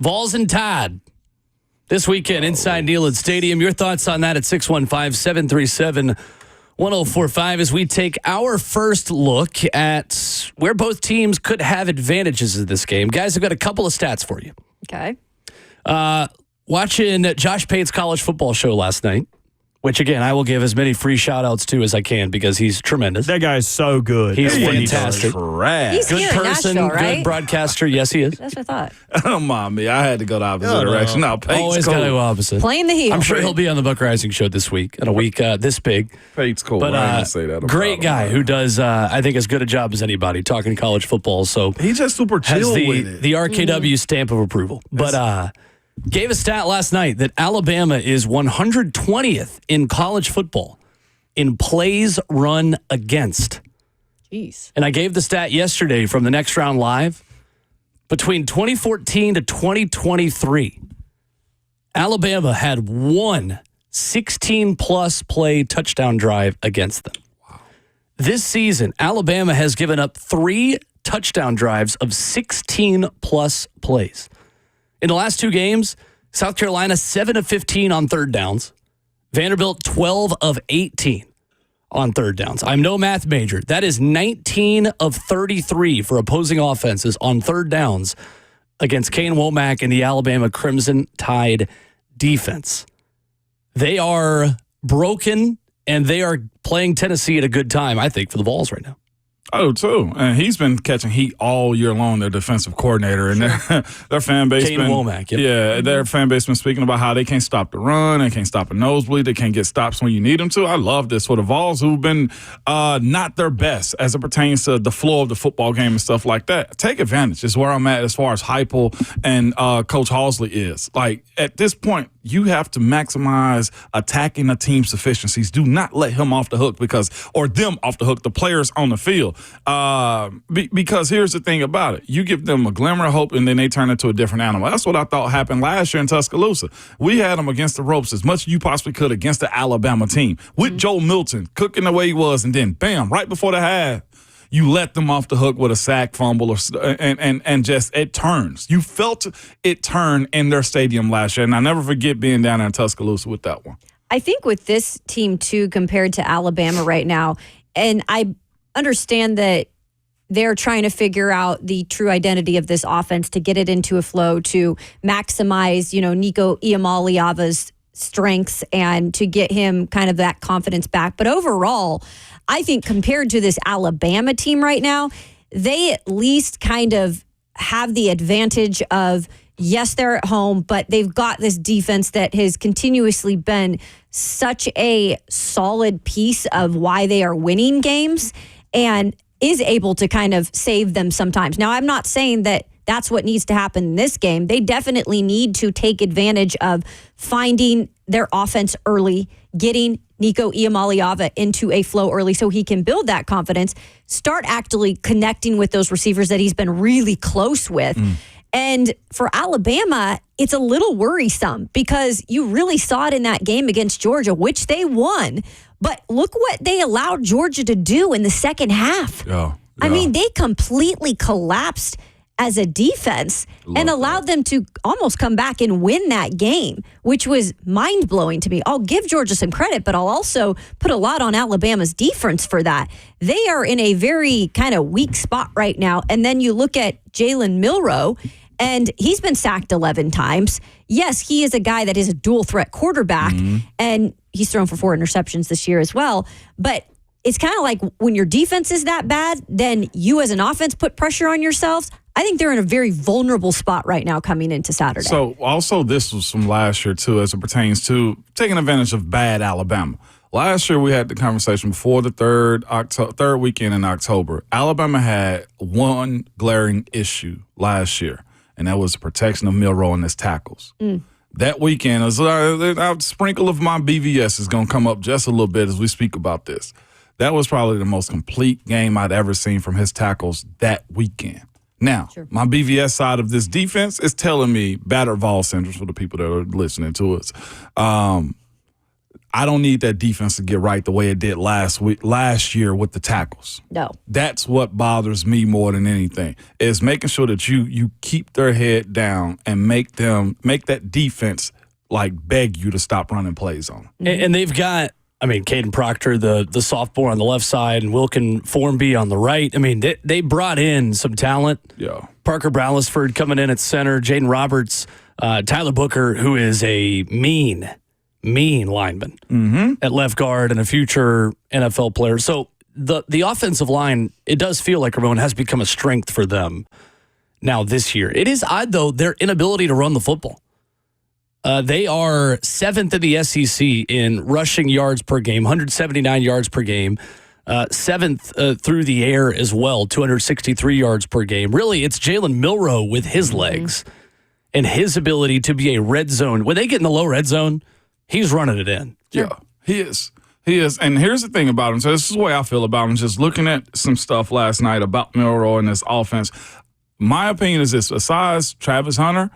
Vols and Todd this weekend inside Neyland Stadium. Your thoughts on that at 615-737-1045 as we take our first look at where both teams could have advantages in this game. Guys, I've got a couple of stats for you. Okay. Watching Josh Pate's college football show last night, which, again, I will give as many free shout-outs to as I can because he's tremendous. That guy is so good. He's fantastic. He's good here in person, Nashville, right? good broadcaster. Yes, he is. That's what I thought. Oh, mommy, I had to go the opposite direction. No, Pate's Always cool. got to go opposite. Playing the heel. I'm sure he'll be on the Buck Rising show this week, in a week this big. Pate's cool. But I ain't gonna say that. great guy who does, I think, as good a job as anybody talking college football. So He's just super chill has with it. the RKW stamp of approval. But gave a stat last night that Alabama is 120th in college football in plays run against. Jeez. And I gave the stat yesterday from the Next Round Live. Between 2014 to 2023, Alabama had one 16-plus play touchdown drive against them. Wow. This season, Alabama has given up 3 touchdown drives of 16-plus plays. In the last 2 games, South Carolina 7 of 15 on third downs. Vanderbilt 12 of 18 on third downs. I'm no math major. That is 19 of 33 for opposing offenses on third downs against Kane Womack and the Alabama Crimson Tide defense. They are broken, and they are playing Tennessee at a good time, I think, for the Vols right now. Oh, too. And he's been catching heat all year long, their defensive coordinator. And their fan base Kane Womack, yep. Yeah, their fan base been speaking about how they can't stop the run, they can't stop a nosebleed, they can't get stops when you need them to. I love this for the Vols, who've been not their best as it pertains to the flow of the football game and stuff like that. Take advantage is where I'm at as far as Heupel and Coach Halsley is. Like, at this point, you have to maximize attacking a team's efficiencies. Do not let him off the hook or them off the hook, the players on the field. Because here's the thing about it. You give them a glimmer of hope and then they turn into a different animal. That's what I thought happened last year in Tuscaloosa. We had them against the ropes as much as you possibly could against the Alabama team with Joe Milton cooking the way he was, and then bam, right before the half, you let them off the hook with a sack, fumble, and just it turns. You felt it turn in their stadium last year, and I never forget being down there in Tuscaloosa with that one. I think with this team, too, compared to Alabama right now, and I understand that they're trying to figure out the true identity of this offense to get it into a flow, to maximize, Nico Iamaleava's strengths and to get him kind of that confidence back. But overall, I think compared to this Alabama team right now, they at least kind of have the advantage of, yes, they're at home, but they've got this defense that has continuously been such a solid piece of why they are winning games and is able to kind of save them sometimes. Now, I'm not saying that that's what needs to happen in this game. They definitely need to take advantage of finding their offense early, getting Nico Iamaleava into a flow early so he can build that confidence, start actually connecting with those receivers that he's been really close with. And for Alabama, it's a little worrisome because you really saw it in that game against Georgia, which they won. But look what they allowed Georgia to do in the second half. Yeah. I mean, they completely collapsed as a defense and allowed them to almost come back and win that game, which was mind-blowing to me. I'll give Georgia some credit, but I'll also put a lot on Alabama's defense for that. They are in a very kind of weak spot right now. And then you look at Jalen Milroe, and he's been sacked 11 times. Yes, he is a guy that is a dual-threat quarterback, and he's thrown for 4 interceptions this year as well. But it's kind of like when your defense is that bad, then you as an offense put pressure on yourselves. I think they're in a very vulnerable spot right now coming into Saturday. So also this was from last year, too, as it pertains to taking advantage of bad Alabama. Last year we had the conversation before the third weekend in October. Alabama had one glaring issue last year, and that was the protection of Milroe and his tackles. That weekend, a sprinkle of my BVS is going to come up just a little bit as we speak about this. That was probably the most complete game I'd ever seen from his tackles that weekend. Now, my BVS side of this defense is telling me, battered Vols centers for the people that are listening to us, I don't need that defense to get right the way it did last year with the tackles. No. That's what bothers me more than anything, is making sure that you keep their head down and make that defense like beg you to stop running plays on them. And they've got, I mean, Caden Proctor, the sophomore on the left side, and Wilkin Formby on the right. I mean, they brought in some talent. Yeah. Parker Brailsford coming in at center, Jaden Roberts, Tyler Booker, who is a mean lineman at left guard and a future NFL player. So the offensive line, it does feel like, Ramon, has become a strength for them now this year. It is odd, though, their inability to run the football. They are 7th in the SEC in rushing yards per game, 179 yards per game. 7th through the air as well, 263 yards per game. Really, it's Jalen Milroe with his legs and his ability to be a red zone. When they get in the low red zone, he's running it in. Yeah, he is. And here's the thing about him. So this is the way I feel about him. Just looking at some stuff last night about Milroe and this offense. My opinion is this: besides Travis Hunter,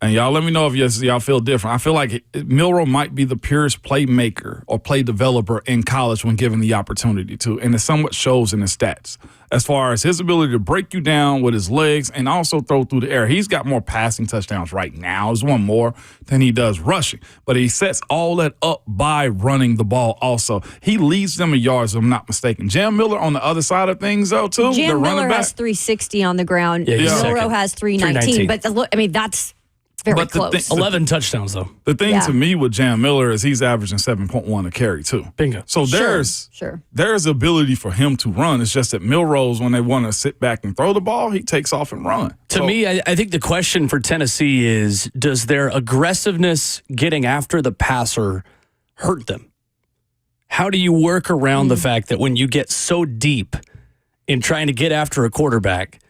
and y'all let me know if y'all feel different. I feel like Milroe might be the purest playmaker or play developer in college when given the opportunity to, and it somewhat shows in his stats. As far as his ability to break you down with his legs and also throw through the air. He's got more passing touchdowns right now. There's one more than he does rushing. But he sets all that up by running the ball also. He leads them in yards, if I'm not mistaken. Jam Miller on the other side of things, though, too. Jam Miller has 360 on the ground. Yeah, Milroe has 319. But that's very close. 11 touchdowns, though. The thing to me with Jam Miller is he's averaging 7.1 a carry, too. Bingo. So there's ability for him to run. It's just that Milroe's, when they want to sit back and throw the ball, he takes off and run. To me, I think the question for Tennessee is, does their aggressiveness getting after the passer hurt them? How do you work around the fact that when you get so deep in trying to get after a quarterback,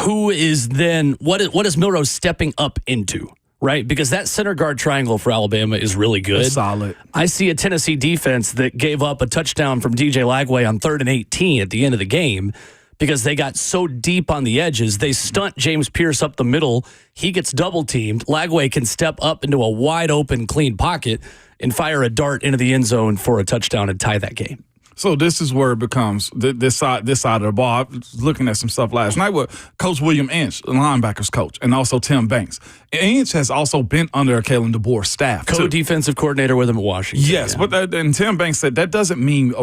who is then, what is Milroe stepping up into, right? Because that center guard triangle for Alabama is really good. It's solid. I see a Tennessee defense that gave up a touchdown from DJ Lagway on 3rd and 18 at the end of the game because they got so deep on the edges. They stunt James Pierce up the middle. He gets double teamed. Lagway can step up into a wide open, clean pocket and fire a dart into the end zone for a touchdown and tie that game. So this is where it becomes this side of the ball. I was looking at some stuff last night with Coach William Inch, the linebackers coach, and also Tim Banks. Inch has also been under Kalen DeBoer's staff, co-defensive coordinator with him at Washington. Yes, but and Tim Banks said that doesn't mean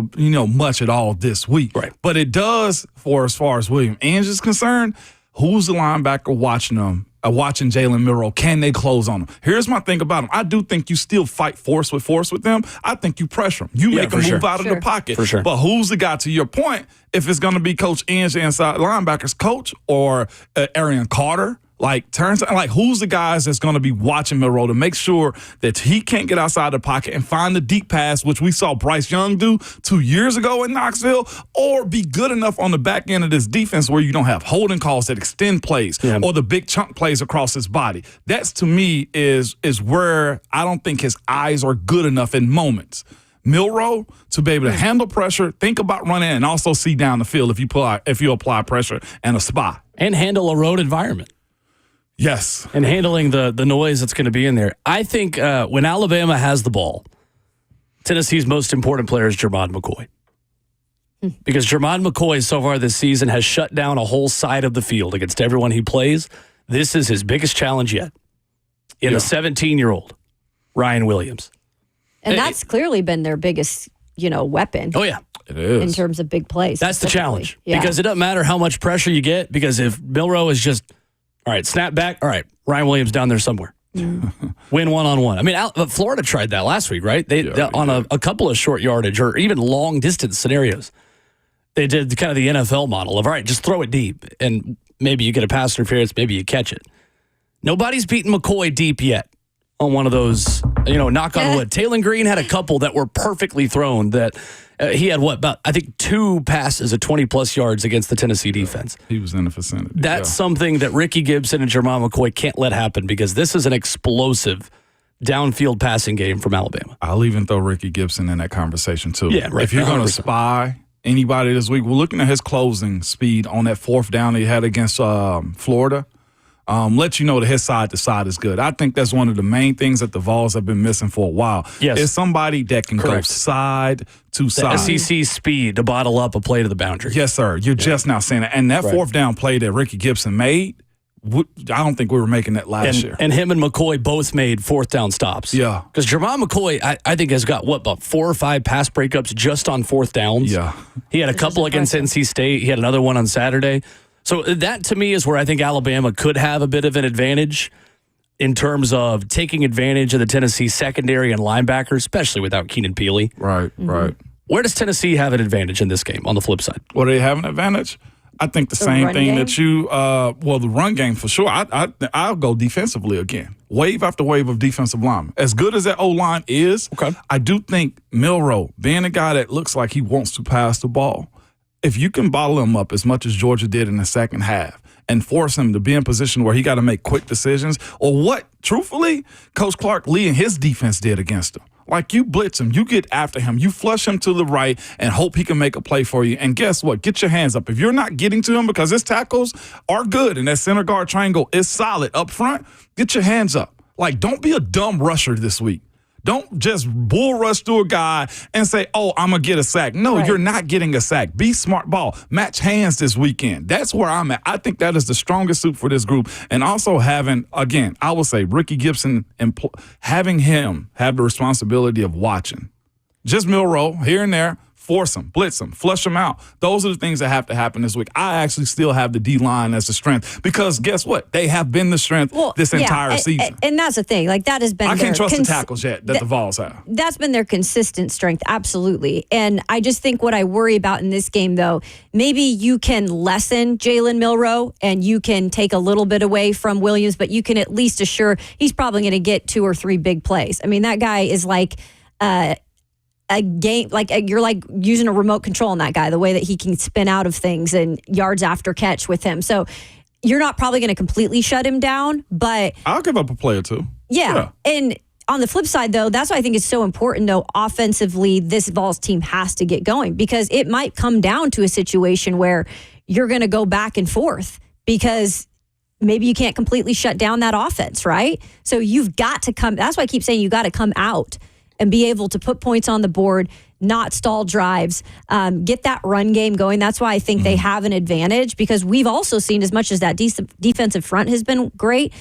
much at all this week. Right. But it does for as far as William Inch is concerned. Who's the linebacker watching them? Watching Jalen Milroe, can they close on him? Here's my thing about him. I do think you still fight force with them. I think you pressure them. You make them move out of the pocket. For sure. But who's the guy, to your point, if it's going to be Coach Inge inside linebackers coach or Arian Carter? Who's the guys that's going to be watching Milroe to make sure that he can't get outside the pocket and find the deep pass, which we saw Bryce Young do 2 years ago in Knoxville, or be good enough on the back end of this defense where you don't have holding calls that extend plays or the big chunk plays across his body. That's, to me, is where I don't think his eyes are good enough in moments. Milroe to be able to handle pressure, think about running, and also see down the field if you apply pressure and a spot. And handle a road environment. Yes. And handling the noise that's going to be in there. I think when Alabama has the ball, Tennessee's most important player is Jermod McCoy. Because Jermod McCoy so far this season has shut down a whole side of the field against everyone he plays. This is his biggest challenge yet. In a 17-year-old, Ryan Williams. And that's clearly been their biggest, weapon. Oh, yeah. It is. In terms of big plays. That's the challenge. Yeah. Because it doesn't matter how much pressure you get, because if Milroe is just, all right, snap back, all right, Ryan Williams down there somewhere. Win one-on-one. I mean, Florida tried that last week, right? They on a couple of short yardage or even long distance scenarios. They did kind of the NFL model of, all right, just throw it deep, and maybe you get a pass interference, maybe you catch it. Nobody's beaten McCoy deep yet on one of those, knock on wood. Taylor Green had a couple that were perfectly thrown that he had about 2 passes at 20-plus yards against the Tennessee defense. He was in the vicinity. That's something that Ricky Gibson and Jermod McCoy can't let happen, because this is an explosive downfield passing game from Alabama. I'll even throw Ricky Gibson in that conversation, too. Yeah, right. If you're going to spy anybody this week, we're looking at his closing speed on that 4th down he had against Florida. let you know that his side to side is good. I think that's one of the main things that the Vols have been missing for a while. Yes. Is somebody that can go side to side. The SEC speed to bottle up a play to the boundary. Yes, sir. You're just now saying it. And that fourth down play that Ricky Gibson made, I don't think we were making that last year. And him and McCoy both made fourth down stops. Yeah. Because Jermon McCoy, I think, has got, about 4 or 5 pass breakups just on fourth downs? Yeah. He had a couple against NC State. He had another one on Saturday. So that, to me, is where I think Alabama could have a bit of an advantage in terms of taking advantage of the Tennessee secondary and linebackers, especially without Keenan Peely. Right, right. Where does Tennessee have an advantage in this game on the flip side? Well, they have an advantage? I think the same thing game? that you, the run game for sure. I'll go defensively again. Wave after wave of defensive linemen. As good as that O-line is, I do think Milroe, being a guy that looks like he wants to pass the ball, if you can bottle him up as much as Georgia did in the second half and force him to be in position where he got to make quick decisions, or what, truthfully, Coach Clark Lee and his defense did against him. Like, you blitz him, you get after him, you flush him to the right and hope he can make a play for you. And guess what? Get your hands up. If you're not getting to him because his tackles are good and that center guard triangle is solid up front, get your hands up. Like, don't be a dumb rusher this week. Don't just bull rush through a guy and say, oh, I'm going to get a sack. No, you're not getting a sack. Be smart ball. Match hands this weekend. That's where I'm at. I think that is the strongest suit for this group. And also having, again, I will say Ricky Gibson, having him have the responsibility of watching. Just Milroe here and there. Force them, blitz them, flush them out. Those are the things that have to happen this week. I actually still have the D-line as the strength because guess what? They have been the strength this entire season. And that's the thing. Like, that has been I can't trust the tackles yet that the Vols have. That's been their consistent strength, absolutely. And I just think what I worry about in this game, though, maybe you can lessen Jalen Milroe and you can take a little bit away from Williams, but you can at least assure he's probably going to get 2 or 3 big plays. I mean, that guy is like a game, you're like using a remote control on that guy, the way that he can spin out of things and yards after catch with him. So you're not probably going to completely shut him down, but I'll give up a play or two. Yeah. And on the flip side, though, that's why I think it's so important, though, offensively, this Vols team has to get going because it might come down to a situation where you're going to go back and forth because maybe you can't completely shut down that offense, right? So you've got to come. That's why I keep saying you got to come out and be able to put points on the board, not stall drives, get that run game going. That's why I think they have an advantage because we've also seen, as much as that defensive front has been great,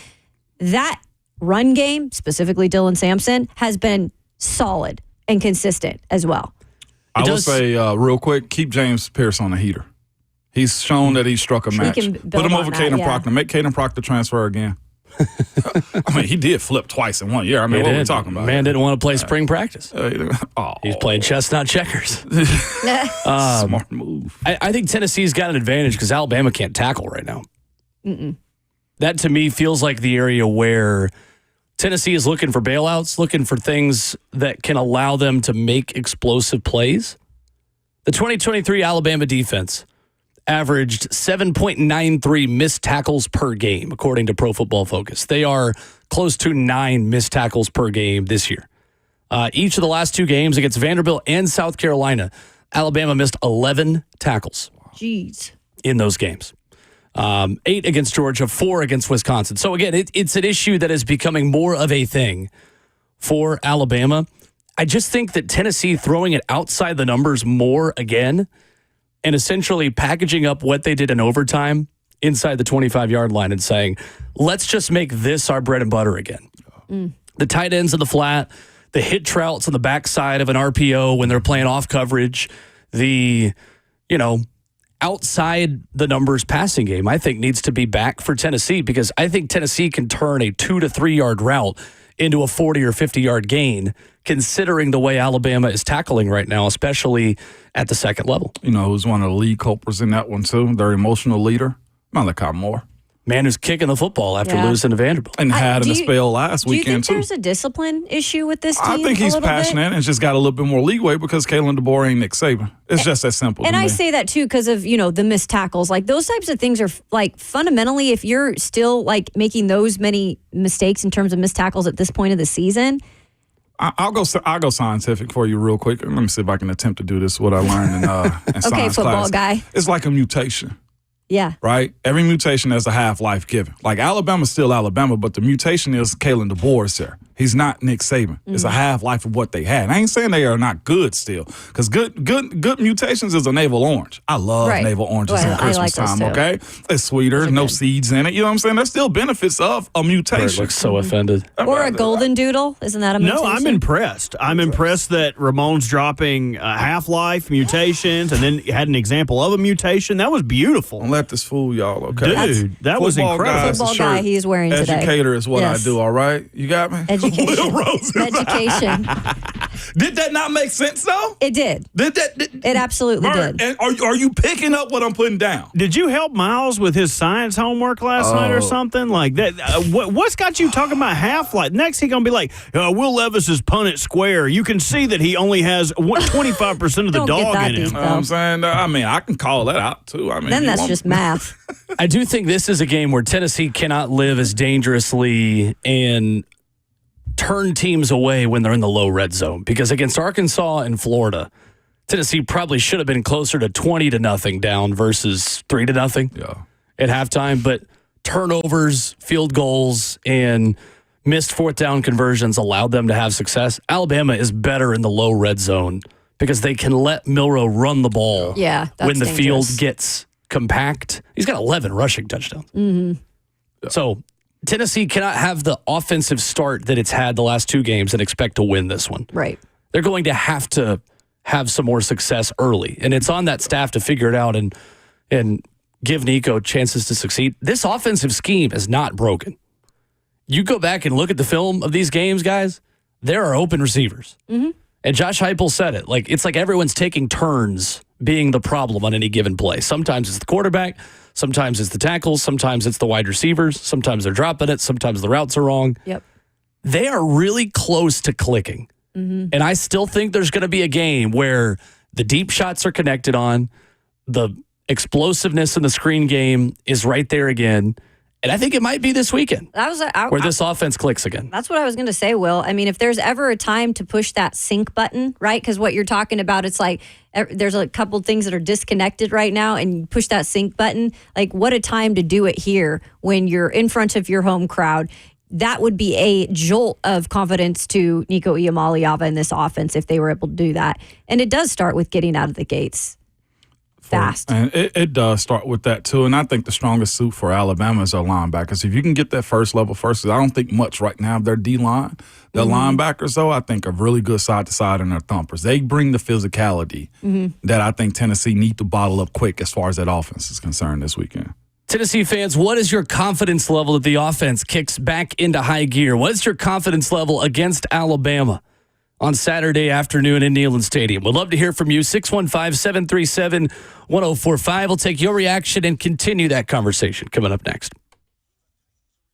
that run game, specifically Dylan Sampson, has been solid and consistent as well. I will say real quick, keep James Pierce on the heater. He's shown that he struck a match. Put him over Caden Proctor. Make Caden Proctor transfer again. I mean, he did flip twice in 1 year. I mean, what are we talking about? Man didn't want to play spring practice. He's playing chess, not checkers. Smart move. I think Tennessee's got an advantage because Alabama can't tackle right now. That, to me, feels like the area where Tennessee is looking for bailouts, looking for things that can allow them to make explosive plays. The 2023 Alabama defense averaged 7.93 missed tackles per game, according to Pro Football Focus. They are close to 9 missed tackles per game this year. Each of the last 2 games against Vanderbilt and South Carolina, Alabama missed 11 tackles. Jeez. In those games. 8 against Georgia, 4 against Wisconsin. So again, it's an issue that is becoming more of a thing for Alabama. I just think that Tennessee throwing it outside the numbers more again and essentially packaging up what they did in overtime inside the 25-yard line and saying, let's just make this our bread and butter again. The tight ends in the flat, the hit routes on the backside of an RPO when they're playing off coverage, the, outside the numbers passing game, I think needs to be back for Tennessee because I think Tennessee can turn a 2 to 3 yard route into a 40 or 50 yard gain, considering the way Alabama is tackling right now, especially at the second level. You know who's one of the lead culprits in that one, too? Their emotional leader, Malachi Moore. Man who's kicking the football after losing to Vanderbilt. And had a spell last weekend, too. Do you think there's a discipline issue with this team? I think he's passionate and just got a little bit more leeway because Kalen DeBoer ain't Nick Saban. It's just that simple. And I say that, too, because of, the missed tackles. Like, those types of things are, fundamentally, if you're still, making those many mistakes in terms of missed tackles at this point of the season. I'll go scientific for you real quick. Let me see if I can attempt to do this, what I learned in science class. Football guy. It's like a mutation. Yeah. Right? Every mutation has a half-life given. Like, Alabama's still Alabama, but the mutation is Kalen DeBoer there. He's not Nick Saban. It's a half-life of what they had. I ain't saying they are not good still, because good mutations is a navel orange. I love navel oranges at Christmas time, okay? It's sweeter, no seeds in it. You know what I'm saying? There's still benefits of a mutation. Bird looks so offended. Or a golden doodle. Isn't that a mutation? No, I'm impressed. I'm impressed that Ramon's dropping half-life mutations and then had an example of a mutation. That was beautiful. Don't let this fool y'all, okay? Dude, that was incredible. Football guy he's wearing today. Educator is what I do, all right? You got me? Education. Education. Did that not make sense, though? It did. It absolutely did. And are you picking up what I'm putting down? Did you help Miles with his science homework last night or something like that? What's got you talking about half-life? Next, he gonna be like, Will Levis is Punnett Square. You can see that he only has 25% of the dog in him. You know what I'm saying? I mean, I can call that out, too. I mean, then that's just math. I do think this is a game where Tennessee cannot live as dangerously and turn teams away when they're in the low red zone, because against Arkansas and Florida, Tennessee probably should have been closer to 20-0 down versus 3-0 at halftime. But turnovers, field goals, and missed fourth down conversions allowed them to have success. Alabama is better in the low red zone because they can let Milroe run the ball when the field gets compact. He's got 11 rushing touchdowns. So Tennessee cannot have the offensive start that it's had the last two games and expect to win this one. Right. They're going to have some more success early, and it's on that staff to figure it out and give Nico chances to succeed. This offensive scheme is not broken. You go back and look at the film of these games, guys, there are open receivers. And Josh Heupel said it. It's like everyone's taking turns being the problem on any given play. Sometimes it's the quarterback, sometimes it's the tackles, sometimes it's the wide receivers, sometimes they're dropping it, sometimes the routes are wrong. Yep. They are really close to clicking. And I still think there's going to be a game where the deep shots are connected on, the explosiveness in the screen game is right there again. And I think it might be this weekend where this offense clicks again. That's what I was going to say, Will. I mean, if there's ever a time to push that sync button, right? Because what you're talking about, it's like there's a couple things that are disconnected right now, and you push that sync button. Like, what a time to do it here when you're in front of your home crowd. That would be a jolt of confidence to Nico Iamaleava in this offense if they were able to do that. And it does start with getting out of the gates fast. And it does start with that, too. And I think the strongest suit for Alabama is our linebackers. If you can get that first level first, I don't think much right now of their D-line. Their linebackers, though, I think are really good side-to-side in their thumpers. They bring the physicality that I think Tennessee need to bottle up quick as far as that offense is concerned this weekend. Tennessee fans, what is your confidence level that the offense kicks back into high gear? What is your confidence level against Alabama on Saturday afternoon in Neyland Stadium? We'd love to hear from you. 615-737-1045. We'll take your reaction and continue that conversation coming up next.